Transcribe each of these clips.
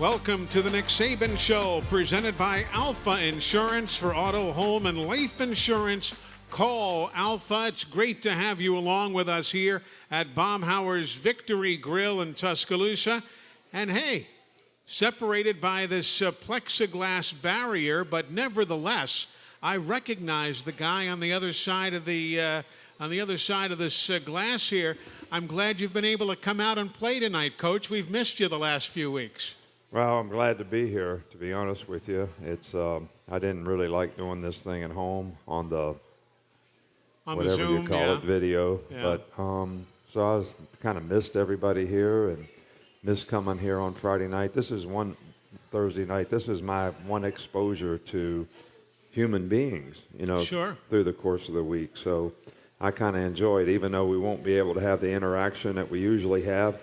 Welcome to the Nick Saban Show, presented by Alpha Insurance for auto, home, and life insurance. Call Alpha. It's great to have you along with us here at Baumhauer's Victory Grill in Tuscaloosa. And hey, separated by this plexiglass barrier, but nevertheless, I recognize the guy on the other side of this glass here. I'm glad you've been able to come out and play tonight, Coach. We've missed you the last few weeks. Well, I'm glad to be here, to be honest with you. It's I didn't really like doing this thing at home on the whatever Zoom, you call it, video. Yeah. But so I was kind of missed everybody here and missed coming here on Friday night. This is one Thursday night. This is my one exposure to human beings, Sure. through the course of the week. So I kind of enjoyed, even though we won't be able to have the interaction that we usually have.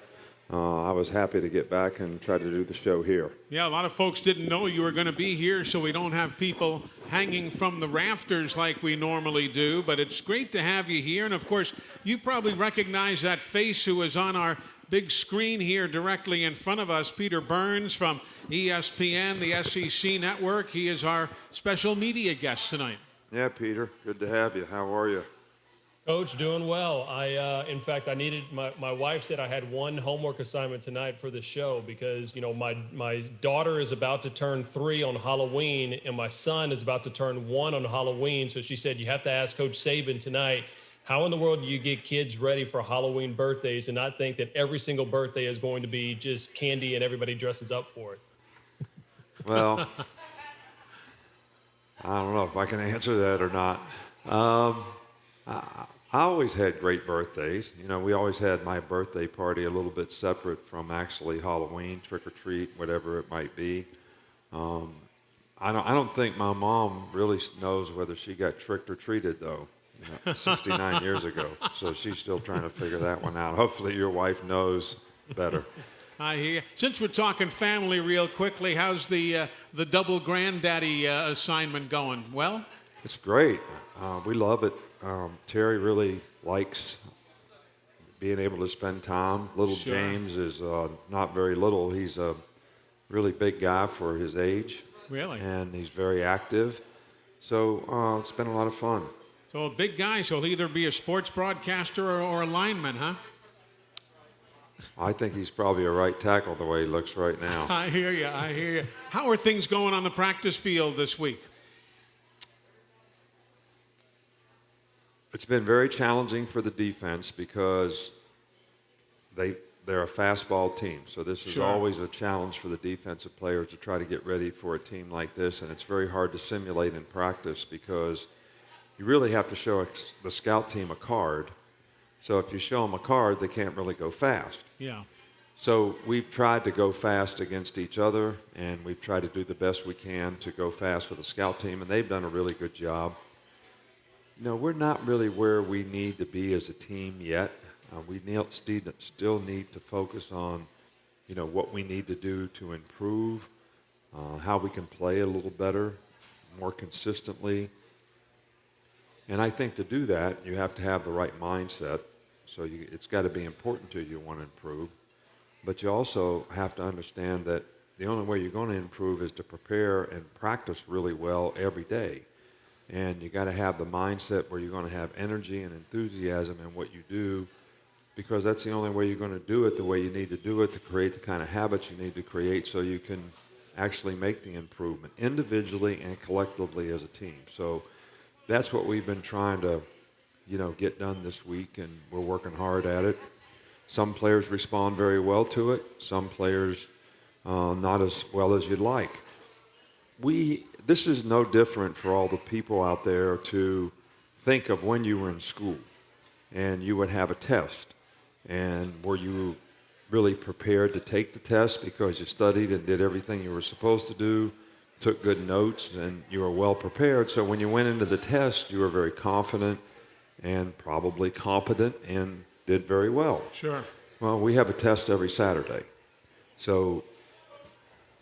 I was happy to get back and try to do the show here. Yeah, a lot of folks didn't know you were going to be here, so we don't have people hanging from the rafters like we normally do. But it's great to have you here. And, of course, you probably recognize that face who is on our big screen here directly in front of us, Peter Burns from ESPN, the SEC Network. He is our special media guest tonight. Yeah, Peter, good to have you. How are you? Coach, doing well. In fact, I needed, my wife said I had one homework assignment tonight for the show because, my daughter is about to turn 3 on Halloween and my son is about to turn 1 on Halloween. So she said, you have to ask Coach Saban tonight, how in the world do you get kids ready for Halloween birthdays and not think that every single birthday is going to be just candy and everybody dresses up for it? Well, I don't know if I can answer that or not. I always had great birthdays. We always had my birthday party a little bit separate from actually Halloween, trick or treat, whatever it might be. I don't think my mom really knows whether she got tricked or treated though, 69 years ago. So she's still trying to figure that one out. Hopefully your wife knows better. I hear you. Since we're talking family real quickly, how's the double granddaddy assignment going? Well? It's great. We love it. Terry really likes being able to spend time. Little Sure. James is not very little. He's a really big guy for his age. Really? And he's very active. So it's been a lot of fun. So a big guy, so he'll either be a sports broadcaster or a lineman, huh? I think he's probably a right tackle the way he looks right now. I hear you. How are things going on the practice field this week? It's been very challenging for the defense because they're a fastball team. So this is Sure. always a challenge for the defensive players to try to get ready for a team like this. And it's very hard to simulate in practice because you really have to show the scout team a card. So if you show them a card, they can't really go fast. Yeah. So we've tried to go fast against each other, and we've tried to do the best we can to go fast with the scout team, and they've done a really good job. We're not really where we need to be as a team yet. We still need to focus on, what we need to do to improve, how we can play a little better, more consistently. And I think to do that, you have to have the right mindset. So it's got to be important to you. You want to improve. But you also have to understand that the only way you're going to improve is to prepare and practice really well every day. And you got to have the mindset where you're going to have energy and enthusiasm in what you do, because that's the only way you're going to do it the way you need to do it to create the kind of habits you need to create so you can actually make the improvement individually and collectively as a team. So that's what we've been trying to, get done this week, and we're working hard at it. Some players respond very well to it. Some players not as well as you'd like. This is no different for all the people out there to think of when you were in school and you would have a test. And were you really prepared to take the test because you studied and did everything you were supposed to do, took good notes, and you were well prepared? So when you went into the test, you were very confident and probably competent and did very well. Sure. Well, we have a test every Saturday. So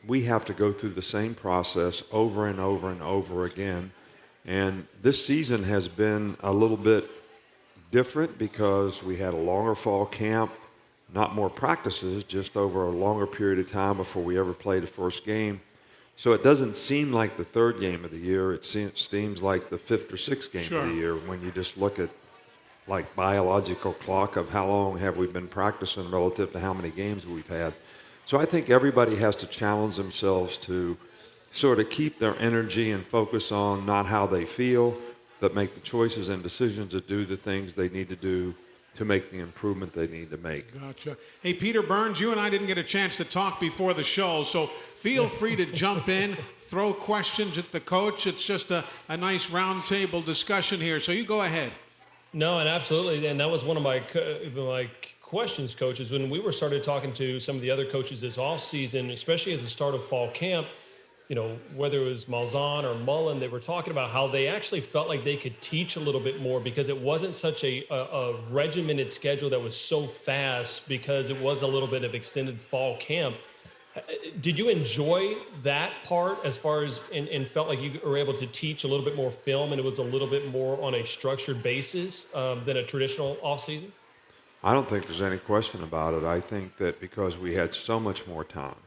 we have to go through the same process over and over and over again. And this season has been a little bit different because we had a longer fall camp. not more practices, just over a longer period of time before we ever play the first game. So it doesn't seem like the third game of the year. It seems like the fifth or sixth game of the year when you just look at like biological clock of how long have we been practicing relative to how many games we've had. So I think everybody has to challenge themselves to sort of keep their energy and focus on not how they feel, but make the choices and decisions to do the things they need to do to make the improvement they need to make. Gotcha. Hey, Peter Burns, you and I didn't get a chance to talk before the show, so feel free to jump in, throw questions at the coach. It's just a nice roundtable discussion here, so you go ahead. No, and absolutely, and that was one of my questions, coaches, when we started talking to some of the other coaches this off season, especially at the start of fall camp. You know, whether it was Malzahn or Mullen, they were talking about how they actually felt like they could teach a little bit more because it wasn't such a regimented schedule that was so fast because it was a little bit of extended fall camp. Did you enjoy that part as far as and felt like you were able to teach a little bit more film and it was a little bit more on a structured basis than a traditional offseason? I don't think there's any question about it. I think that because we had so much more time,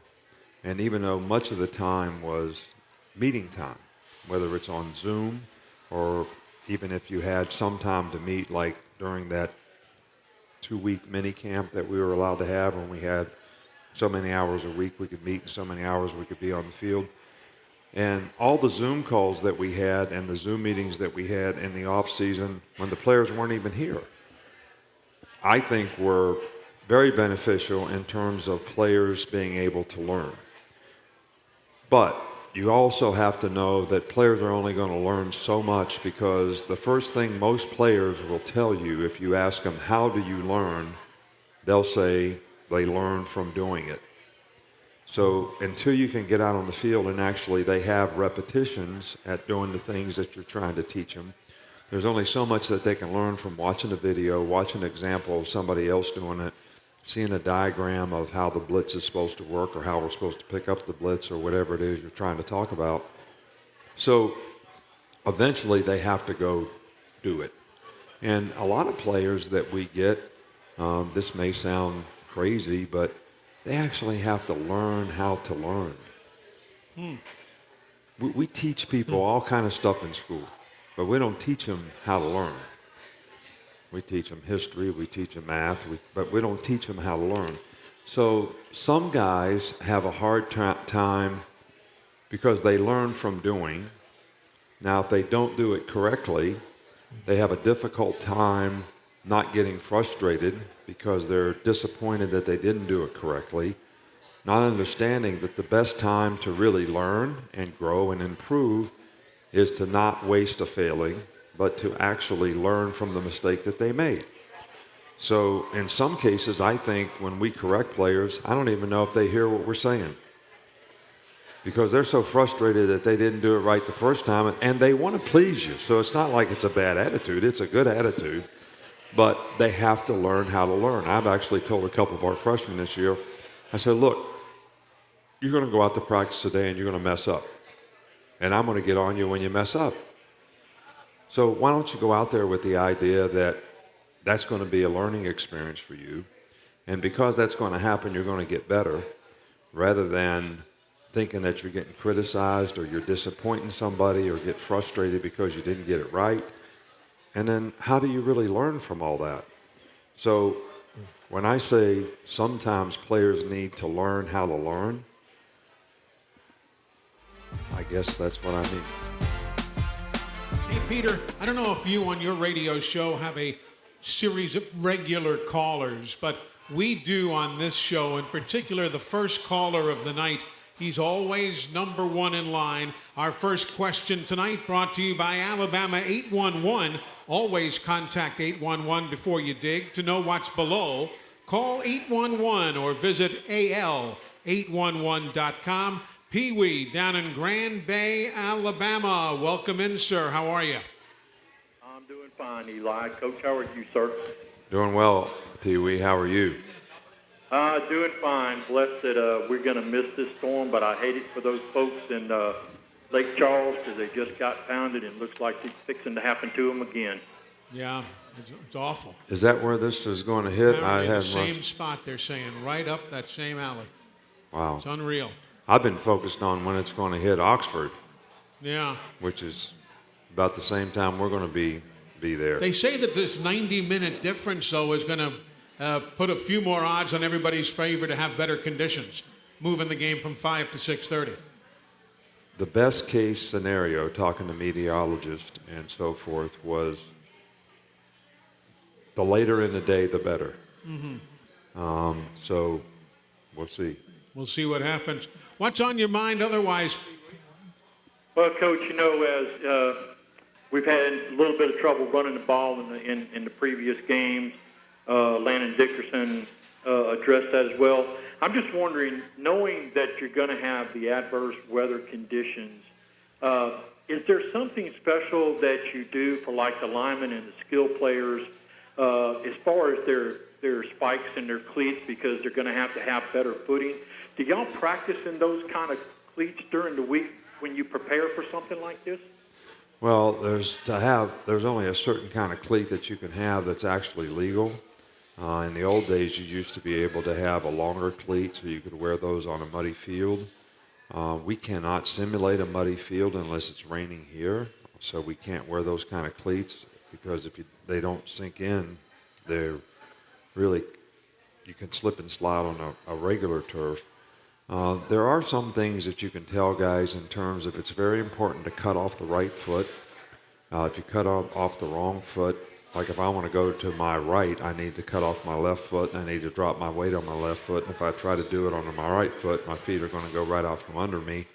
and even though much of the time was meeting time, whether it's on Zoom or even if you had some time to meet, like during that 2-week mini camp that we were allowed to have when we had so many hours a week we could meet and so many hours we could be on the field. And all the Zoom calls that we had and the Zoom meetings that we had in the off season when the players weren't even here, I think were very beneficial in terms of players being able to learn. But you also have to know that players are only going to learn so much because the first thing most players will tell you if you ask them, how do you learn? They'll say they learn from doing it. So until you can get out on the field and actually they have repetitions at doing the things that you're trying to teach them, there's only so much that they can learn from watching a video, watching an example of somebody else doing it, seeing a diagram of how the blitz is supposed to work or how we're supposed to pick up the blitz or whatever it is you're trying to talk about. So eventually they have to go do it. And a lot of players that we get, this may sound crazy, but they actually have to learn how to learn. We teach people all kind of stuff in school, but we don't teach them how to learn. We teach them history, we teach them math, but we don't teach them how to learn. So some guys have a hard time because they learn from doing. Now, if they don't do it correctly, they have a difficult time not getting frustrated because they're disappointed that they didn't do it correctly, not understanding that the best time to really learn and grow and improve is to not waste a failing, but to actually learn from the mistake that they made. So in some cases, I think when we correct players, I don't even know if they hear what we're saying because they're so frustrated that they didn't do it right the first time, and they want to please you. So it's not like it's a bad attitude. It's a good attitude, but they have to learn how to learn. I've actually told a couple of our freshmen this year, I said, look, you're going to go out to practice today and you're going to mess up, and I'm going to get on you when you mess up. So why don't you go out there with the idea that that's going to be a learning experience for you, and because that's going to happen, you're going to get better, rather than thinking that you're getting criticized or you're disappointing somebody or get frustrated because you didn't get it right. And then how do you really learn from all that? So when I say sometimes players need to learn how to learn, I guess that's what I mean. Hey, Peter, I don't know if you on your radio show have a series of regular callers, but we do on this show, in particular, the first caller of the night. He's always number one in line. Our first question tonight brought to you by Alabama 811. Always contact 811 before you dig. To know what's below, call 811 or visit al811.com. Pee Wee down in Grand Bay, Alabama. Welcome in, sir. How are you? I'm doing fine, Eli. Coach, how are you, sir? Doing well, Pee Wee. How are you? Doing fine. Blessed that we're going to miss this storm, but I hate it for those folks in Lake Charles because they just got pounded and looks like it's fixing to happen to them again. Yeah, it's awful. Is that where this is going to hit? Apparently the same spot, they're saying, right up that same alley. Wow. It's unreal. I've been focused on when it's going to hit Oxford. Yeah. Which is about the same time we're going to be there. They say that this 90-minute difference, though, is going to put a few more odds on everybody's favor to have better conditions, moving the game from 5 to 6:30. The best case scenario, talking to meteorologists and so forth, was the later in the day, the better. Mm-hmm. So we'll see. We'll see what happens. What's on your mind otherwise? Well, Coach, as we've had a little bit of trouble running the ball in the previous games, Landon Dickerson addressed that as well. I'm just wondering, knowing that you're going to have the adverse weather conditions, is there something special that you do for like the linemen and the skill players as far as their spikes and their cleats, because they're going to have better footing? Do y'all practice in those kind of cleats during the week when you prepare for something like this? Well, there's only a certain kind of cleat that you can have that's actually legal. In the old days, you used to be able to have a longer cleat so you could wear those on a muddy field. We cannot simulate a muddy field unless it's raining here, so we can't wear those kind of cleats because if they don't sink in, they're really, you can slip and slide on a regular turf. There are some things that you can tell guys in terms of it's very important to cut off the right foot. If you cut off the wrong foot, like if I want to go to my right, I need to cut off my left foot and I need to drop my weight on my left foot. And if I try to do it on my right foot, my feet are going to go right out from under me.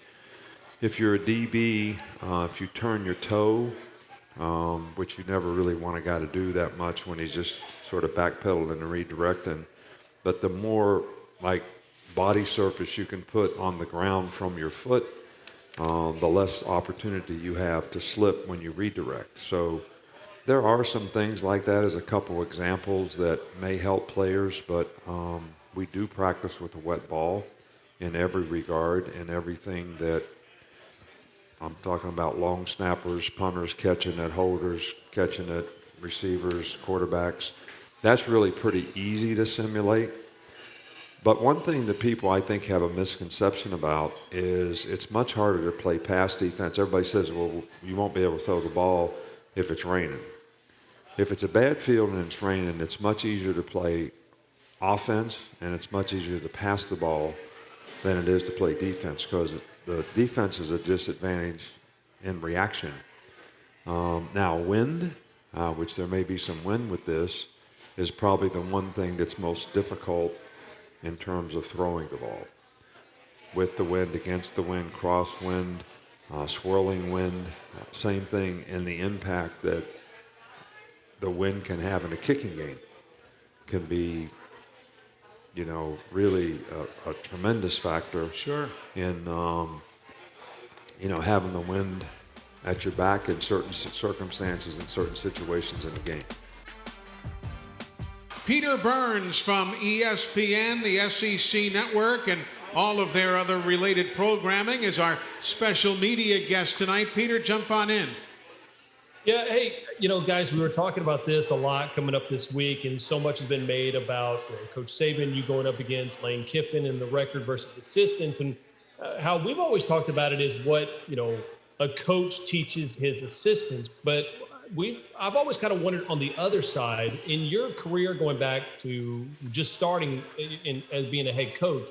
If you're a DB, if you turn your toe, which you never really want a guy to do that much when he's just sort of backpedaling and redirecting, but the more like body surface you can put on the ground from your foot, the less opportunity you have to slip when you redirect. So there are some things like that as a couple examples that may help players, but we do practice with a wet ball in every regard, and everything that I'm talking about: long snappers, punters, catching it, holders, catching it, receivers, quarterbacks. That's really pretty easy to simulate. But one thing that people, I think, have a misconception about is it's much harder to play pass defense. Everybody says, well, you won't be able to throw the ball if it's raining. If it's a bad field and it's raining, it's much easier to play offense and it's much easier to pass the ball than it is to play defense, because the defense is a disadvantage in reaction. Now, wind, which there may be some wind with this, is probably the one thing that's most difficult in terms of throwing the ball. With the wind, against the wind, crosswind, swirling wind, same thing in the impact that the wind can have in a kicking game can be, really a tremendous factor. Sure. In, having the wind at your back in certain circumstances and certain situations in the game. Peter Burns from ESPN, the SEC Network, and all of their other related programming is our special media guest tonight. Peter, jump on in. Yeah, hey, guys, we were talking about this a lot coming up this week, and so much has been made about Coach Saban, you going up against Lane Kiffin and the record versus assistants, and how we've always talked about it is what, a coach teaches his assistants, but I've always kind of wondered on the other side, in your career going back to just starting as being a head coach,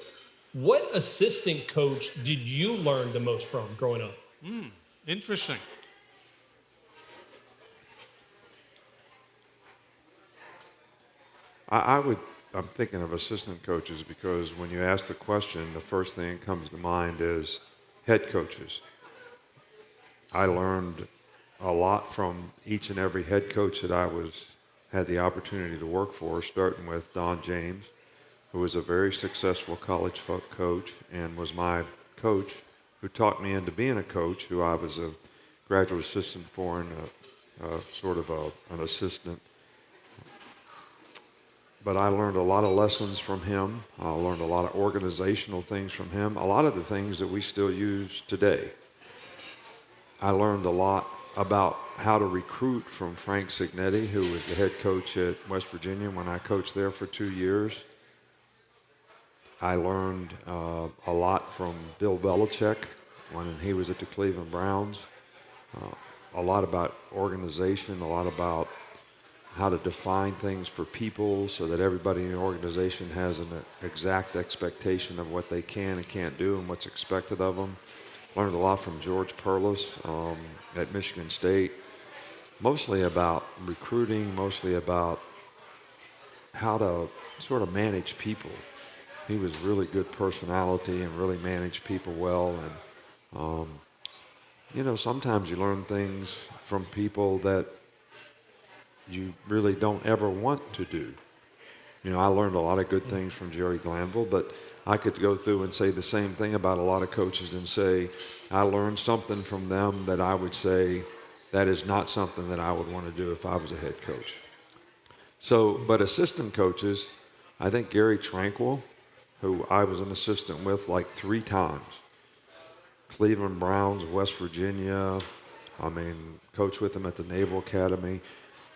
what assistant coach did you learn the most from growing up? Interesting. I'm thinking of assistant coaches because when you ask the question, the first thing that comes to mind is head coaches. I learned a lot from each and every head coach that I had the opportunity to work for, starting with Don James, who was a very successful college coach and was my coach, who taught me into being a coach, who I was a graduate assistant for and an assistant. But I learned a lot of lessons from him. I learned a lot of organizational things from him, a lot of the things that we still use today. I learned a lot about how to recruit from Frank Signetti, who was the head coach at West Virginia when I coached there for 2 years. I learned a lot from Bill Belichick when he was at the Cleveland Browns. A lot about organization, a lot about how to define things for people so that everybody in the organization has an exact expectation of what they can and can't do and what's expected of them. Learned a lot from George Perlis at Michigan State, mostly about recruiting, mostly about how to sort of manage people. He was really good personality and really managed people well. And, you know, sometimes you learn things from people that you really don't ever want to do. You know, I learned a lot of good things from Jerry Glanville, but I could go through and say the same thing about a lot of coaches and say, I learned something from them that I would say that is not something that I would want to do if I was a head coach. So, but assistant coaches, I think Gary Tranquil, who I was an assistant with like 3 times, Cleveland Browns, West Virginia, coached with him at the Naval Academy.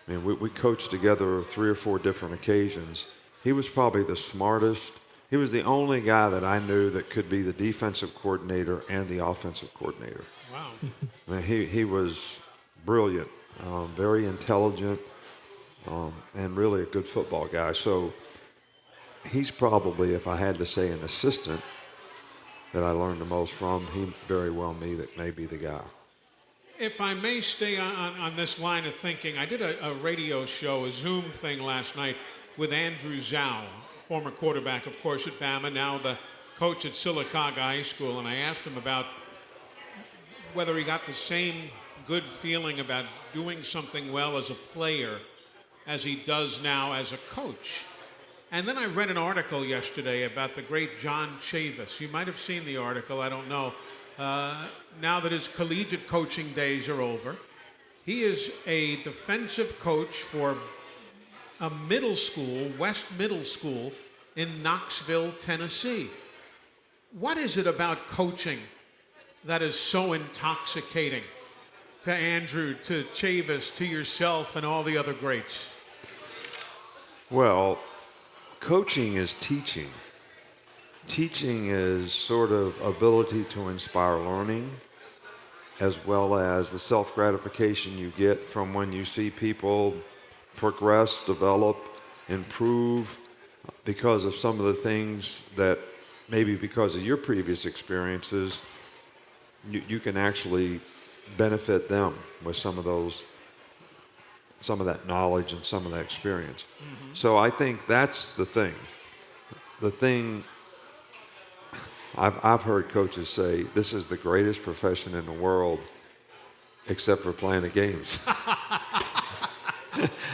We coached together 3 or 4 different occasions. He was probably the smartest. He was the only guy that I knew that could be the defensive coordinator and the offensive coordinator. Wow. He was brilliant, very intelligent, and really a good football guy. So he's probably, if I had to say, an assistant that I learned the most from. He very well may be the guy. If I may stay on this line of thinking, I did a radio show, a Zoom thing last night with Andrew Zhao, former quarterback, of course, at Bama, now the coach at Sylacauga High School, and I asked him about whether he got the same good feeling about doing something well as a player as he does now as a coach. And then I read an article yesterday about the great John Chavis. You might have seen the article, I don't know. Now that his collegiate coaching days are over, he is a defensive coach for a middle school, West Middle School in Knoxville, Tennessee. What is it about coaching that is so intoxicating to Andrew, to Chavis, to yourself, and all the other greats? Well, coaching is teaching. Teaching is sort of ability to inspire learning, as well as the self-gratification you get from when you see people progress, develop, improve because of some of the things that maybe because of your previous experiences, you can actually benefit them with some of that knowledge and some of that experience. Mm-hmm. So I think that's the thing. The thing I've heard coaches say, this is the greatest profession in the world, except for playing the games.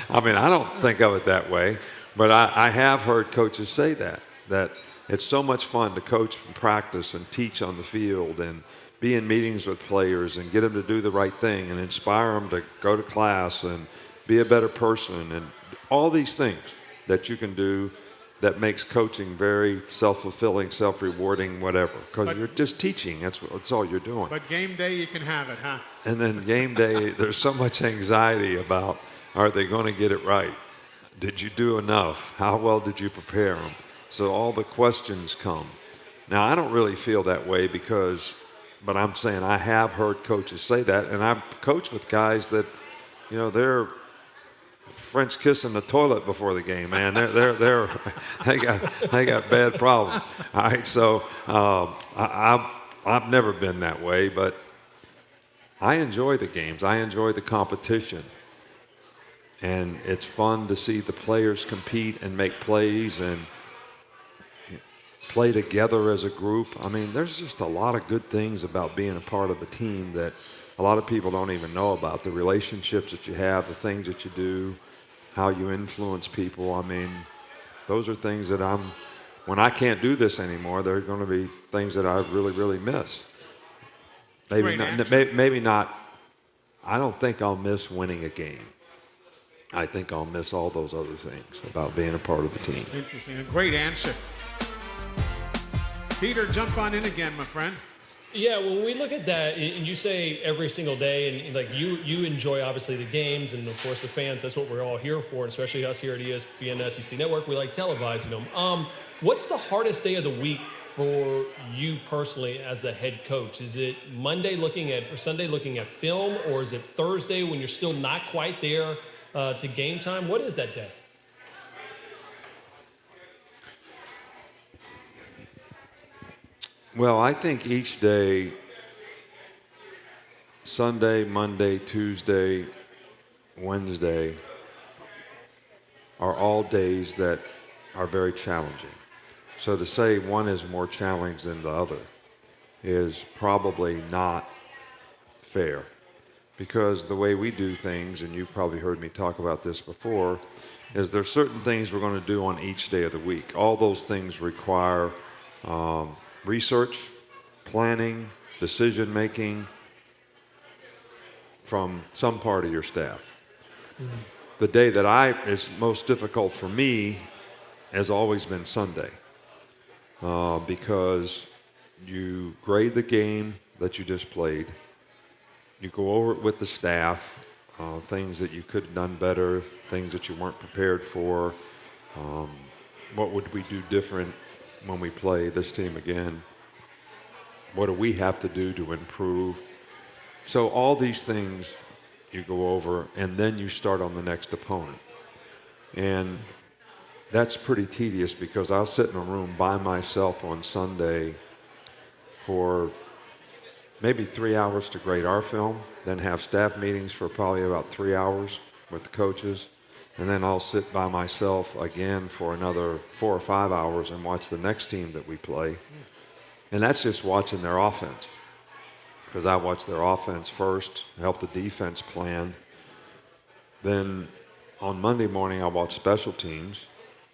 I don't think of it that way, but I have heard coaches say that it's so much fun to coach and practice and teach on the field and be in meetings with players and get them to do the right thing and inspire them to go to class and be a better person and all these things that you can do that makes coaching very self-fulfilling, self-rewarding, whatever. Because you're just teaching. That's all you're doing. But game day, you can have it, huh? And then game day, there's so much anxiety about, are they going to get it right? Did you do enough? How well did you prepare them? So all the questions come. Now, I don't really feel that way but I'm saying I have heard coaches say that, and I've coached with guys that, they're French kissing the toilet before the game, man. They got bad problems. All right, so I've never been that way, but I enjoy the games. I enjoy the competition, and it's fun to see the players compete and make plays and play together as a group. There's just a lot of good things about being a part of a team that a lot of people don't even know about. The relationships that you have, the things that you do, how you influence people. Those are things that when I can't do this anymore, there are going to be things that I really, really miss. Maybe not. I don't think I'll miss winning a game. I think I'll miss all those other things about being a part of a team. Interesting. A great answer. Peter, jump on in again, my friend. Yeah, when we look at that, and you say every single day, and like you enjoy obviously the games, and of course the fans. That's what we're all here for, and especially us here at ESPN SEC Network. We like televising them. What's the hardest day of the week for you personally as a head coach? Is it Monday or Sunday looking at film, or is it Thursday when you're still not quite there to game time? What is that day? Well, I think each day, Sunday, Monday, Tuesday, Wednesday, are all days that are very challenging. So to say one is more challenging than the other is probably not fair, because the way we do things, and you've probably heard me talk about this before, is there's certain things we're going to do on each day of the week. All those things require research, planning, decision-making from some part of your staff. Mm-hmm. The day that is most difficult for me has always been Sunday, because you grade the game that you just played, you go over it with the staff, things that you could have done better, things that you weren't prepared for, what would we do different when we play this team again? What do we have to do to improve? So all these things you go over, and then you start on the next opponent. And that's pretty tedious, because I'll sit in a room by myself on Sunday for maybe 3 hours to grade our film, then have staff meetings for probably about 3 hours with the coaches. And then I'll sit by myself again for another 4 or 5 hours and watch the next team that we play. And that's just watching their offense, because I watch their offense first, help the defense plan. Then on Monday morning, I watch special teams,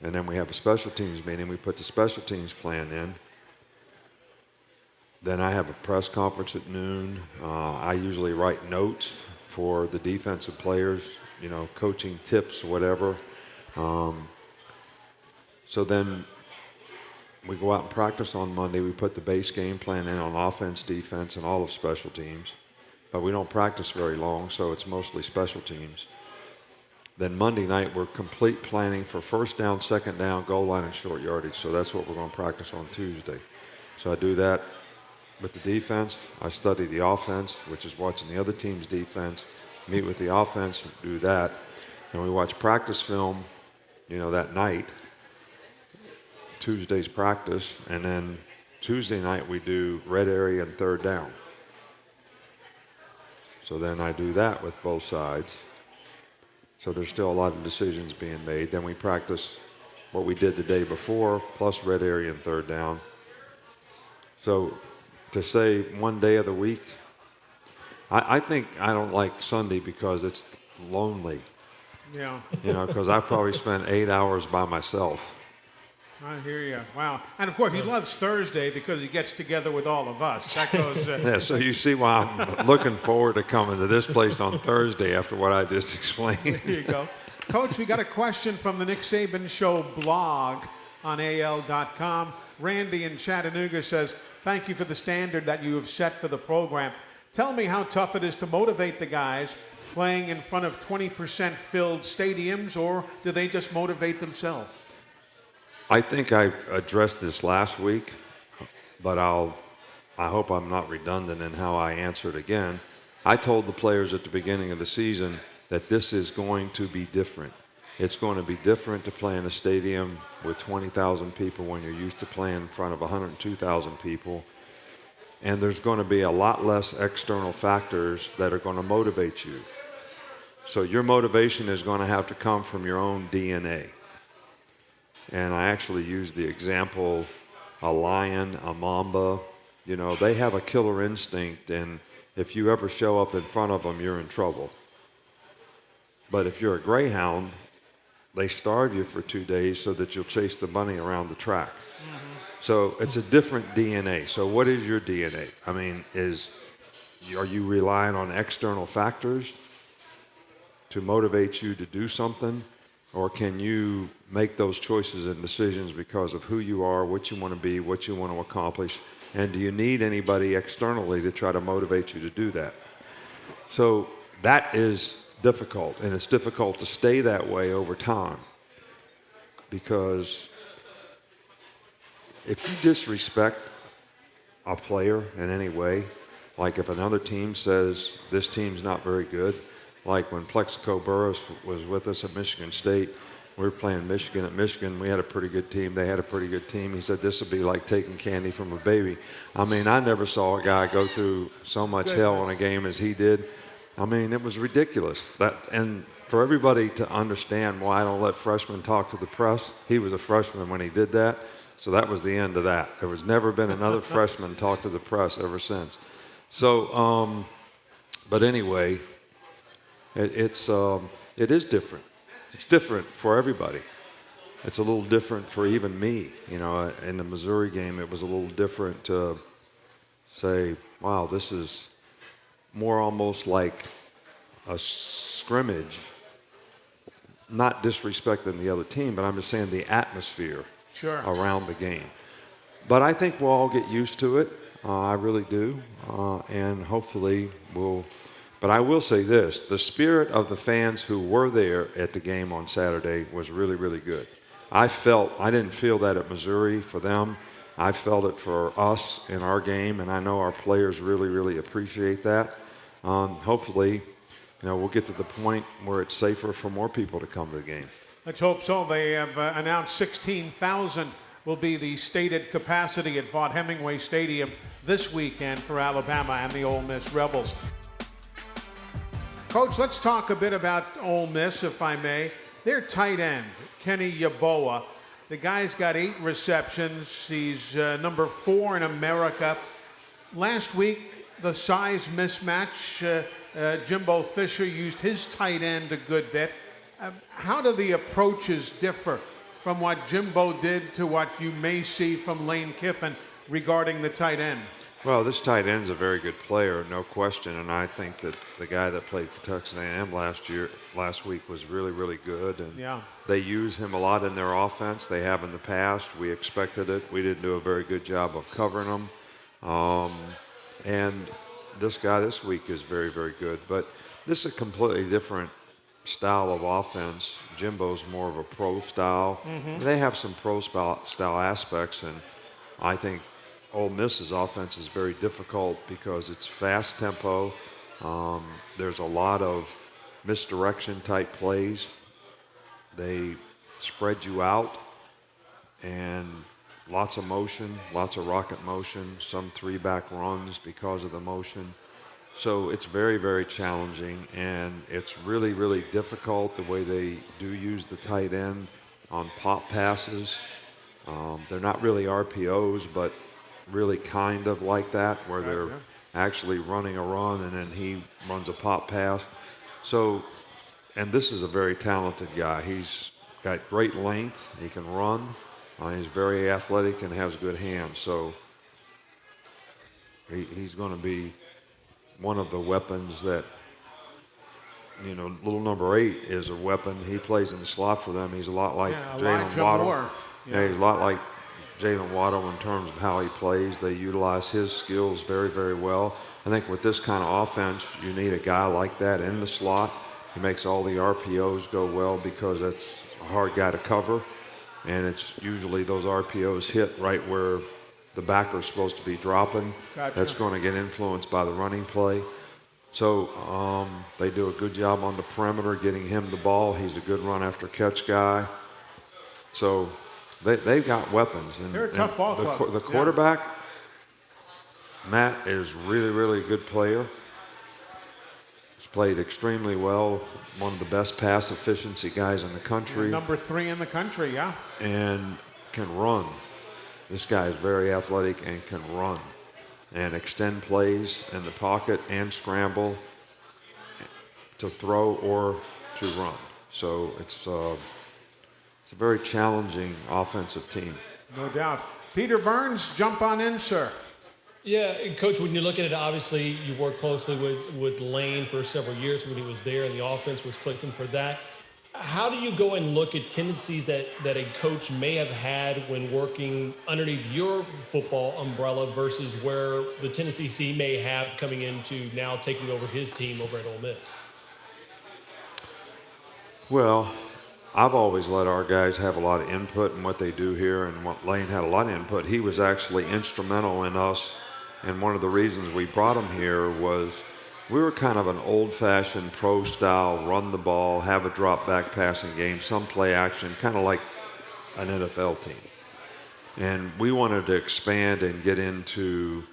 and then we have a special teams meeting. We put the special teams plan in. Then I have a press conference at noon. I usually write notes for the defensive players, coaching tips, whatever. So then we go out and practice on Monday. We put the base game plan in on offense, defense, and all of special teams. But we don't practice very long, so it's mostly special teams. Then Monday night, we're complete planning for first down, second down, goal line, and short yardage. So that's what we're going to practice on Tuesday. So I do that with the defense. I study the offense, which is watching the other team's defense, meet with the offense, do that. And we watch practice film, that night, Tuesday's practice, and then Tuesday night we do red area and third down. So then I do that with both sides. So there's still a lot of decisions being made. Then we practice what we did the day before, plus red area and third down. So to say one day of the week, I think I don't like Sunday because it's lonely. Yeah. Because I probably spent 8 hours by myself. I hear you. Wow. And, of course, he loves Thursday because he gets together with all of us. That goes... Yeah, so you see why I'm looking forward to coming to this place on Thursday after what I just explained. There you go. Coach, we got a question from the Nick Saban Show blog on AL.com. Randy in Chattanooga says, thank you for the standard that you have set for the program. Tell me how tough it is to motivate the guys playing in front of 20% filled stadiums, or do they just motivate themselves? I think I addressed this last week, but I hope I'm not redundant in how I answered again. I told the players at the beginning of the season that this is going to be different. It's going to be different to play in a stadium with 20,000 people when you're used to playing in front of 102,000 people. And there's going to be a lot less external factors that are going to motivate you. So your motivation is going to have to come from your own DNA. And I actually use the example, a lion, a mamba, they have a killer instinct, and if you ever show up in front of them, you're in trouble. But if you're a greyhound, they starve you for 2 days so that you'll chase the bunny around the track. Mm-hmm. So it's a different DNA. So what is your DNA? I mean, are you relying on external factors to motivate you to do something? Or can you make those choices and decisions because of who you are, what you want to be, what you want to accomplish, And do you need anybody externally to try to motivate you to do that? So that is difficult, and it's difficult to stay that way over time, because if you disrespect a player in any way, like if another team says this team's not very good, like when Plexico Burris was with us at Michigan State, we were playing Michigan at Michigan. We had a pretty good team. They had a pretty good team. He said this would be like taking candy from a baby. I mean, I never saw a guy go through so much hell in a game as he did. I mean, it was ridiculous. And for everybody to understand why I don't let freshmen talk to the press, he was a freshman when he did that. So that was the end of that. There was never been another freshman talk to the press ever since. So, but anyway, it is different. It's different for everybody. It's a little different for even me. You know, in the Missouri game, it was a little different to say, wow, this is more almost like a scrimmage, not disrespecting the other team, but I'm just saying the atmosphere around the game. But I think we'll all get used to it. I really do. And hopefully we'll. But I will say this, the spirit of the fans who were there at the game on Saturday was really, really good. I didn't feel that at Missouri for them. I felt it for us in our game, and I know our players really, really appreciate that. Hopefully, we'll get to the point where it's safer for more people to come to the game. Let's hope so. They have announced 16,000 will be the stated capacity at Vaught-Hemingway Stadium this weekend for Alabama and the Ole Miss Rebels. Coach, let's talk a bit about Ole Miss, if I may. Their tight end, Kenny Yeboah, the guy's got 8 receptions. He's number 4 in America. Last week, the size mismatch, Jimbo Fisher used his tight end a good bit. How do the approaches differ from what Jimbo did to what you may see from Lane Kiffin regarding the tight end? Well, this tight end's a very good player, no question, and I think that the guy that played for Texas A&M last week was really, really good, and they use him a lot in their offense. They have in the past. We expected it. We didn't do a very good job of covering him, and this guy this week is very, very good. But this is a completely different style of offense. Jimbo's more of a pro style. Mm-hmm. They have some pro style aspects, and I think Ole Miss's offense is very difficult because it's fast tempo. There's a lot of misdirection type plays. They spread you out, and lots of motion, lots of rocket motion, some 3-back runs because of the motion. So it's very, very challenging, and it's really, really difficult the way they do use the tight end on pop passes. They're not really RPOs, but really kind of like that, where they're actually running a run and then he runs a pop pass. So, and this is a very talented guy. He's got great length. He can run. He's very athletic and has good hands. So he's going to be one of the weapons that, little number 8 is a weapon. He plays in the slot for them. He's a lot like Jalen Waddle. Yeah, he's a lot like Jalen Waddle in terms of how he plays. They utilize his skills very, very well. I think with this kind of offense, you need a guy like that in the slot. He makes all the RPOs go well because that's a hard guy to cover. And it's usually those RPOs hit right where the backer is supposed to be dropping. Gotcha. That's going to get influenced by the running play. So they do a good job on the perimeter getting him the ball. He's a good run after catch guy. So they've got weapons. And, they're a tough ball club. The quarterback, Matt, is really, really a good player. He's played extremely well. One of the best pass efficiency guys in the country. Number 3 in the country, yeah. And can run. This guy is very athletic and can run and extend plays in the pocket and scramble to throw or to run. So it's a very challenging offensive team. No doubt. Peter Burns, jump on in, sir. Yeah, Coach, when you look at it, obviously you worked closely with Lane for several years when he was there, and the offense was clicking for that. How do you go and look at tendencies that a coach may have had when working underneath your football umbrella versus where the tendencies he may have coming into now taking over his team over at Ole Miss? Well, I've always let our guys have a lot of input in what they do here, and what Lane had a lot of input. He was actually instrumental in us, and one of the reasons we brought him here was we were kind of an old-fashioned pro-style, run the ball, have a drop-back passing game, some play action, kind of like an NFL team. And we wanted to expand and get into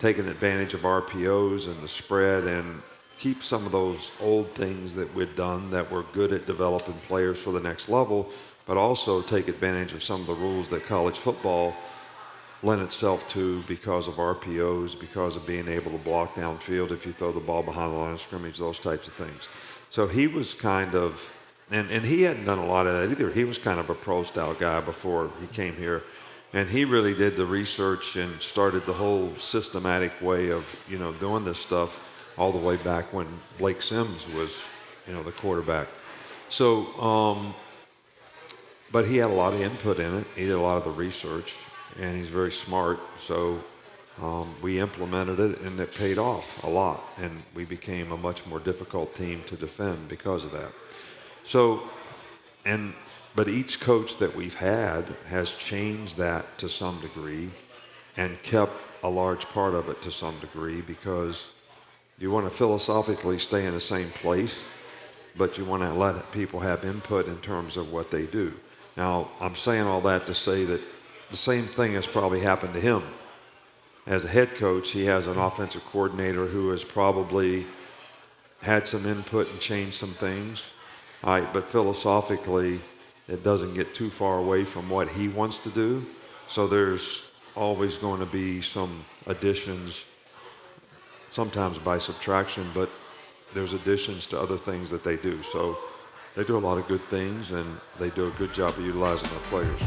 taking advantage of RPOs and the spread and keep some of those old things that we'd done that were good at developing players for the next level, but also take advantage of some of the rules that college football lent itself to because of RPOs, because of being able to block downfield if you throw the ball behind the line of scrimmage, those types of things. So he was kind of, and he hadn't done a lot of that either. He was kind of a pro-style guy before he came here. And he really did the research and started the whole systematic way of, doing this stuff all the way back when Blake Sims was, the quarterback. So, but he had a lot of input in it. He did a lot of the research. And he's very smart, so we implemented it, and it paid off a lot, and we became a much more difficult team to defend because of that. So, but each coach that we've had has changed that to some degree and kept a large part of it to some degree, because you want to philosophically stay in the same place, but you want to let people have input in terms of what they do. Now, I'm saying all that to say that the same thing has probably happened to him. As a head coach, he has an offensive coordinator who has probably had some input and changed some things. But philosophically, it doesn't get too far away from what he wants to do. So there's always going to be some additions, sometimes by subtraction, but there's additions to other things that they do. So they do a lot of good things, and they do a good job of utilizing their players.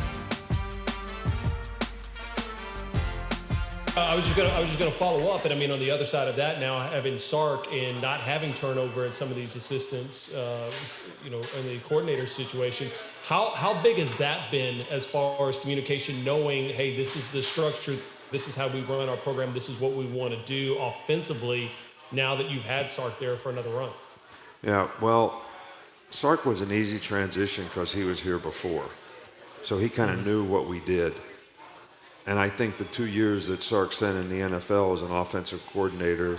I was just gonna follow up, and I mean, on the other side of that, now having Sark and not having turnover at some of these assistants, in the coordinator situation, how big has that been as far as communication? Knowing, hey, this is the structure, this is how we run our program, this is what we want to do offensively. Now that you've had Sark there for another run. Yeah, well, Sark was an easy transition because he was here before, so he kind of knew what we did. And I think the 2 years that Sark spent in the NFL as an offensive coordinator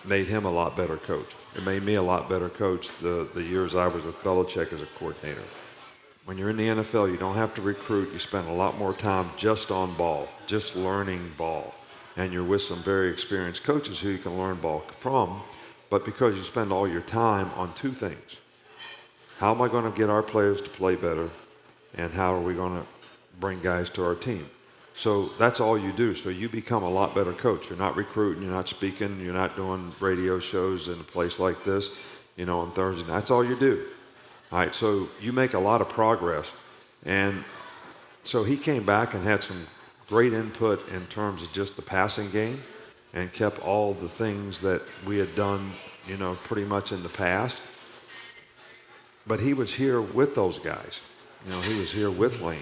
made him a lot better coach. It made me a lot better coach the years I was with Belichick as a coordinator. When you're in the NFL, you don't have to recruit. You spend a lot more time just on ball, just learning ball. And you're with some very experienced coaches who you can learn ball from. But because you spend all your time on two things, how am I going to get our players to play better? And how are we going to bring guys to our team? So that's all you do. So you become a lot better coach. You're not recruiting, you're not speaking, you're not doing radio shows in a place like this, on Thursday night. That's all you do. All right, so you make a lot of progress. And so he came back and had some great input in terms of just the passing game and kept all the things that we had done, pretty much in the past. But he was here with those guys. He was here with Lane.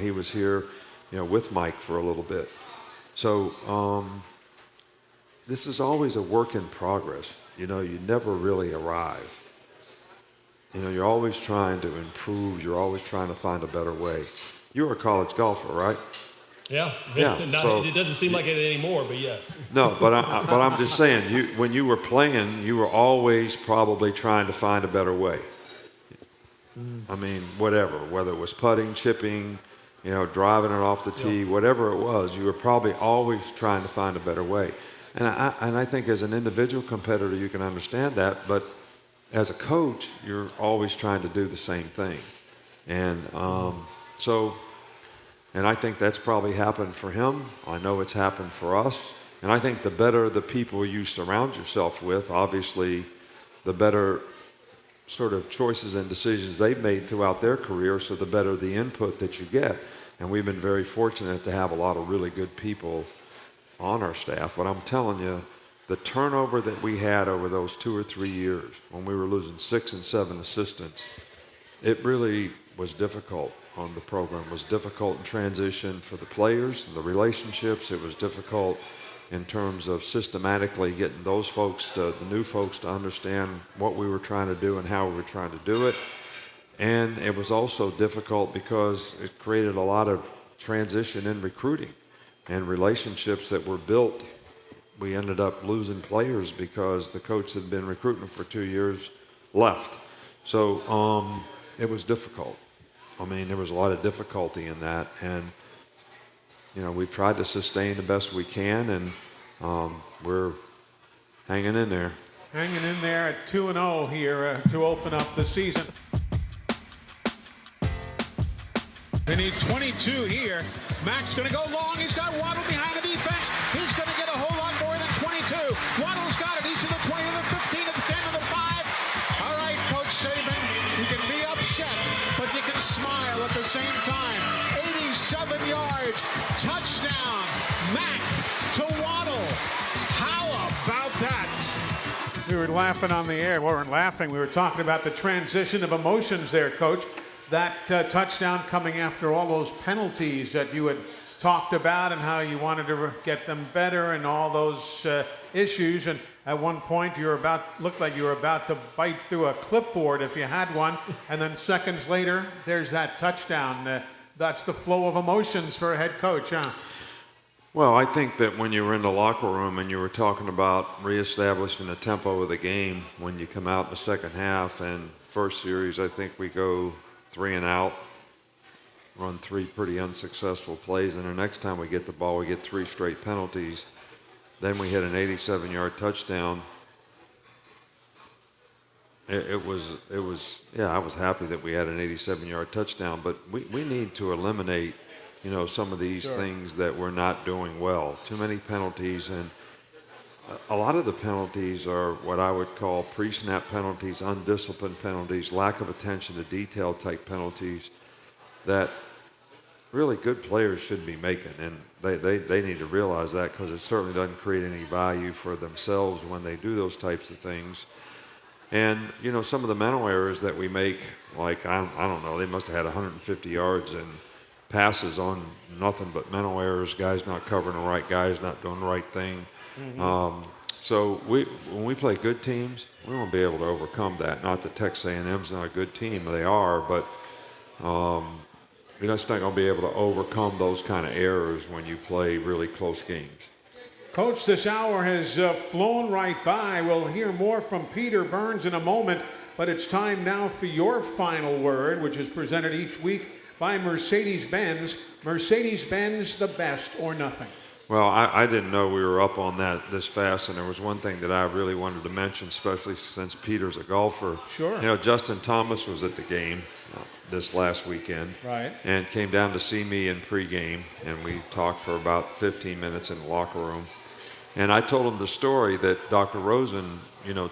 He was here with Mike for a little bit. So this is always a work in progress. You never really arrive. You're always trying to improve. You're always trying to find a better way. You were a college golfer, right? Yeah. So, it doesn't seem like it anymore, but yes. No, but I'm just saying, when you were playing, you were always probably trying to find a better way. I mean, whatever, whether it was putting, chipping, driving it off the tee, whatever it was, you were probably always trying to find a better way. And I think as an individual competitor, you can understand that, but as a coach, you're always trying to do the same thing. And and I think that's probably happened for him. I know it's happened for us. And I think the better the people you surround yourself with, obviously, the better sort of choices and decisions they've made throughout their career, so the better the input that you get. And we've been very fortunate to have a lot of really good people on our staff. But I'm telling you, the turnover that we had over those 2 or 3 years when we were losing 6 and 7 assistants, it really was difficult on the program. It was difficult in transition for the players, the relationships. It was difficult in terms of systematically getting those folks, the new folks, to understand what we were trying to do and how we were trying to do it. And it was also difficult because it created a lot of transition in recruiting and relationships that were built. We ended up losing players because the coach that had been recruiting for 2 years left. So it was difficult. I mean, there was a lot of difficulty in that, and we've tried to sustain the best we can, and we're hanging in there. Hanging in there at 2-0 here to open up the season. They need 22 here. Mack's going to go long. He's got Waddle behind the defense. He's going to get a whole lot more than 22. Waddle's got it. He's to the 20, to the 15, to the 10, to the 5. All right, Coach Saban, you can be upset, but you can smile at the same time. 87 yards, touchdown, Mack to Waddle. How about that? We were laughing on the air. We weren't laughing. We were talking about the transition of emotions there, Coach. That touchdown coming after all those penalties that you had talked about and how you wanted to get them better and all those issues. And at one point, looked like you were about to bite through a clipboard if you had one. And then seconds later, there's that touchdown. That's the flow of emotions for a head coach, huh? Well, I think that when you were in the locker room and you were talking about reestablishing the tempo of the game when you come out in the second half, and first series, I think we go 3 and out, run 3 pretty unsuccessful plays, and the next time we get the ball, we get 3 straight penalties. Then we hit an 87-yard touchdown. I was happy that we had an 87-yard touchdown, but we need to eliminate, some of these things that we're not doing well. Too many penalties, and a lot of the penalties are what I would call pre-snap penalties, undisciplined penalties, lack of attention to detail type penalties that really good players should be making. And they need to realize that, because it certainly doesn't create any value for themselves when they do those types of things. And, some of the mental errors that we make, like, I don't know, they must have had 150 yards and passes on nothing but mental errors, guys not covering the right guys, not doing the right thing. Mm-hmm. So when we play good teams, we won't be able to overcome that. Not that Texas A&M's not a good team, they are, but you're just not going to be able to overcome those kind of errors when you play really close games. Coach, this hour has flown right by. We'll hear more from Peter Burns in a moment, but it's time now for your final word, which is presented each week by Mercedes-Benz. Mercedes-Benz, the best or nothing. Well, I didn't know we were up on that this fast, and there was one thing that I really wanted to mention, especially since Peter's a golfer. Sure. Justin Thomas was at the game this last weekend. Right. And came down to see me in pregame, and we talked for about 15 minutes in the locker room. And I told him the story that Dr. Rosen,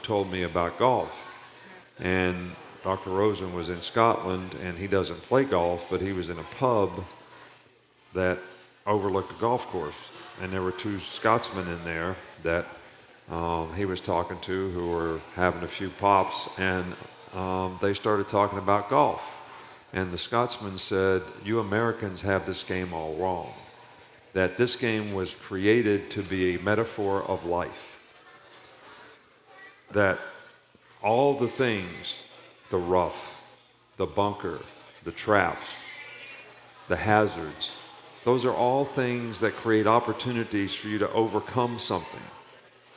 told me about golf. And Dr. Rosen was in Scotland, and he doesn't play golf, but he was in a pub that overlooked a golf course. And there were 2 Scotsmen in there that he was talking to who were having a few pops, and they started talking about golf. And the Scotsman said, "You Americans have this game all wrong. That this game was created to be a metaphor of life. That all the things, the rough, the bunker, the traps, the hazards, those are all things that create opportunities for you to overcome something."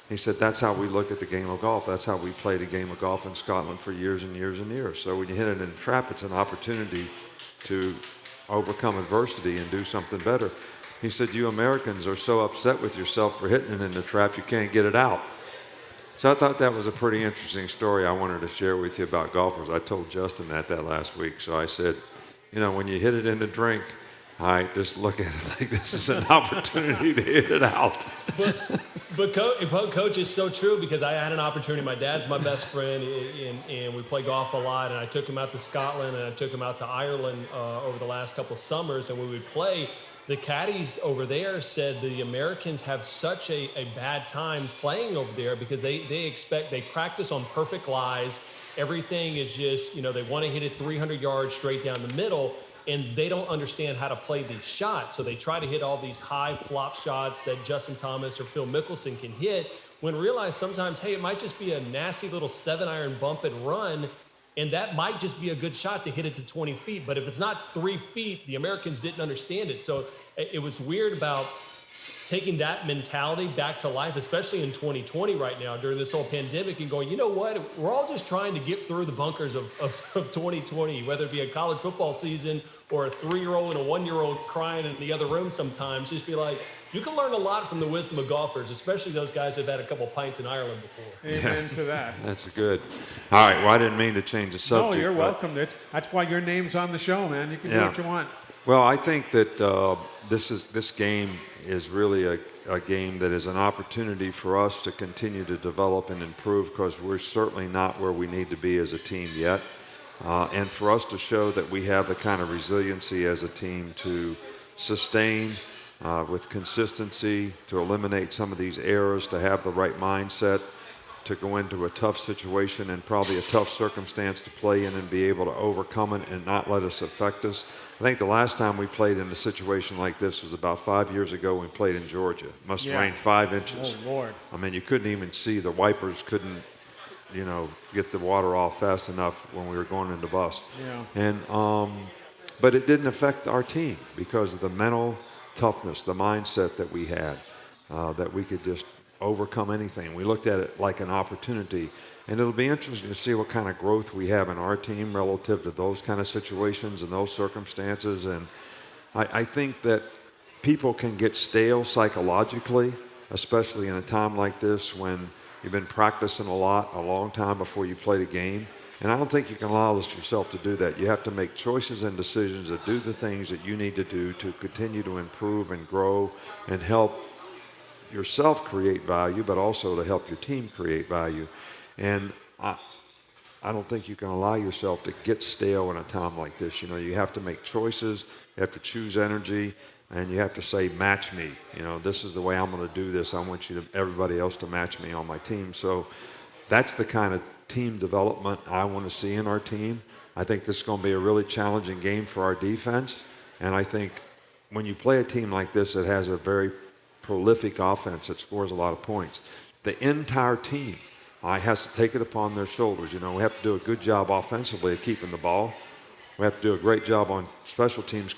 He said, that's how we look at the game of golf. That's how we played a game of golf in Scotland for years and years and years. So when you hit it in a trap, it's an opportunity to overcome adversity and do something better. He said, you Americans are so upset with yourself for hitting it in the trap, you can't get it out. So I thought that was a pretty interesting story I wanted to share with you about golfers. I told Justin that last week. So I said, when you hit it in the drink, I just look at it like this is an opportunity to hit it out. But Coach, it's so true, because I had an opportunity. My dad's my best friend, and we play golf a lot. And I took him out to Scotland, and I took him out to Ireland over the last couple of summers. And we would play. The caddies over there said the Americans have such a bad time playing over there because they practice on perfect lies. everything is just, they want to hit it 300 yards straight down the middle, and they don't understand how to play these shots. So they try to hit all these high flop shots that Justin Thomas or Phil Mickelson can hit, when realize sometimes, hey, it might just be a nasty little 7-iron bump and run, and that might just be a good shot to hit it to 20 feet. But if it's not 3 feet, the Americans didn't understand it. So it was weird about taking that mentality back to life, especially in 2020 right now during this whole pandemic, and going, you know what, we're all just trying to get through the bunkers of 2020, whether it be a college football season or a 3-year-old and a 1-year-old crying in the other room sometimes. Just be like, you can learn a lot from the wisdom of golfers, especially those guys that have had a couple pints in Ireland before. Amen to that. That's good. All right, well, I didn't mean to change the subject. No, you're welcome. That's why your name's on the show, man. You can do what you want. Well, I think that this game is really a game that is an opportunity for us to continue to develop and improve, because we're certainly not where we need to be as a team yet. And for us to show that we have the kind of resiliency as a team to sustain with consistency, to eliminate some of these errors, to have the right mindset, to go into a tough situation and probably a tough circumstance to play in and be able to overcome it and not let us affect us. I think the last time we played in a situation like this was about 5 years ago when we played in Georgia. It must have rained 5 inches. Oh, Lord. I mean, you couldn't even see. The wipers couldn't, get the water off fast enough when we were going in the bus. Yeah. And, but it didn't affect our team because of the mental toughness, the mindset that we had, that we could just overcome anything. We looked at it like an opportunity. And it'll be interesting to see what kind of growth we have in our team relative to those kind of situations and those circumstances. And I think that people can get stale psychologically, especially in a time like this when you've been practicing a long time before you play the game. And I don't think you can allow yourself to do that. You have to make choices and decisions to do the things that you need to do to continue to improve and grow and help yourself create value, but also to help your team create value. And I don't think you can allow yourself to get stale in a time like this. You have to make choices, you have to choose energy, and you have to say, match me. This is the way I'm going to do this. I want everybody else to match me on my team. So that's the kind of team development I want to see in our team. I think this is going to be a really challenging game for our defense. And I think when you play a team like this that has a very prolific offense that scores a lot of points, the entire team has to take it upon their shoulders. We have to do a good job offensively of keeping the ball. We have to do a great job on special teams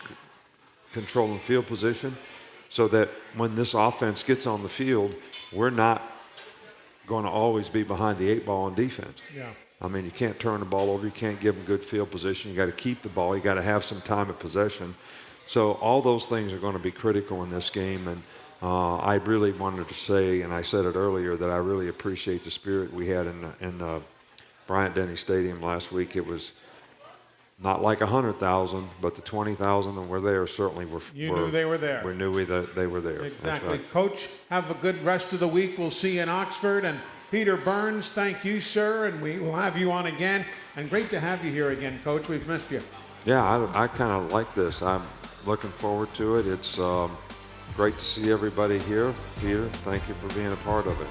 controlling field position so that when this offense gets on the field, we're not going to always be behind the 8 ball on defense. Yeah. I mean, you can't turn the ball over. You can't give them good field position. You got to keep the ball. You got to have some time of possession. So all those things are going to be critical in this game. And I really wanted to say, and I said it earlier, that I really appreciate the spirit we had in Bryant-Denny Stadium last week. It was not like 100,000, but the 20,000 that were there certainly were. You knew they were there. We knew they were there. Exactly. Right. Coach, have a good rest of the week. We'll see you in Oxford. And Peter Burns, thank you, sir, and we will have you on again. And great to have you here again, Coach. We've missed you. Yeah, I kind of like this. I'm looking forward to it. It's great to see everybody here. Peter, thank you for being a part of it.